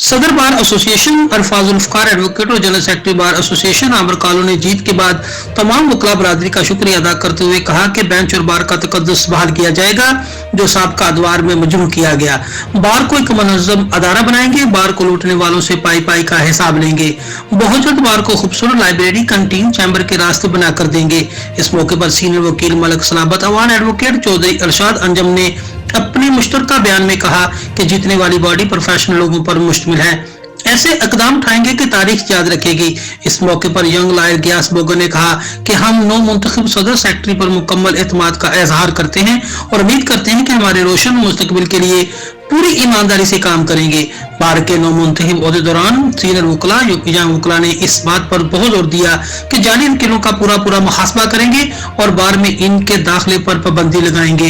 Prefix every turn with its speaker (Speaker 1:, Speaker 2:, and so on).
Speaker 1: सदर bar association अरफाजुल अफकार advocate और general secretary bar association आमर कालो ने जीत के बाद तमाम वकला बरादरी का शुक्रिया अदा करते हुए कहा कि बेंच और बार का तकद्दुस बहाल किया जाएगा जो साबका अदवार में मजरूह किया गया। बार को एक मुनज़्ज़म अदारा बनाएंगे, बार को लूटने वालों से पाई पाई का हिसाब लेंगे। बहुत जल्द बार को खूबसूरत लाइब्रेरी, कैंटीन, चैम्बर के रास्ते बना कर देंगे। इस मौके पर सीनियर वकील मलक सलाबत अवान एडवोकेट चौधरी अरशाद अंजम ने अपने मुश्तरका बयान में कहा कि जीतने वाली बॉडी प्रोफेशनल लोगों पर मुश्तमिल है, ऐसे इकदाम उठाएंगे कि तारीख याद रखेगी। इस मौके पर यंग लॉयर गियास बोगर ने कहा कि हम नौ मुंतखब सदर सेक्रेटरी पर मुकम्मल एतमाद का इजहार करते हैं और उम्मीद करते हैं कि हमारे रोशन मुस्तकबिल के लिए पूरी ईमानदारी से काम करेंगे। बार के नौ मुंतखब ओहदे दौरान सीनियर वकला यंग वकला ने इस बात पर बहुत जोर दिया कि जाली वकीलों का पूरा मुहासबा करेंगे और बार में इनके दाखिले पर पाबंदी लगाएंगे।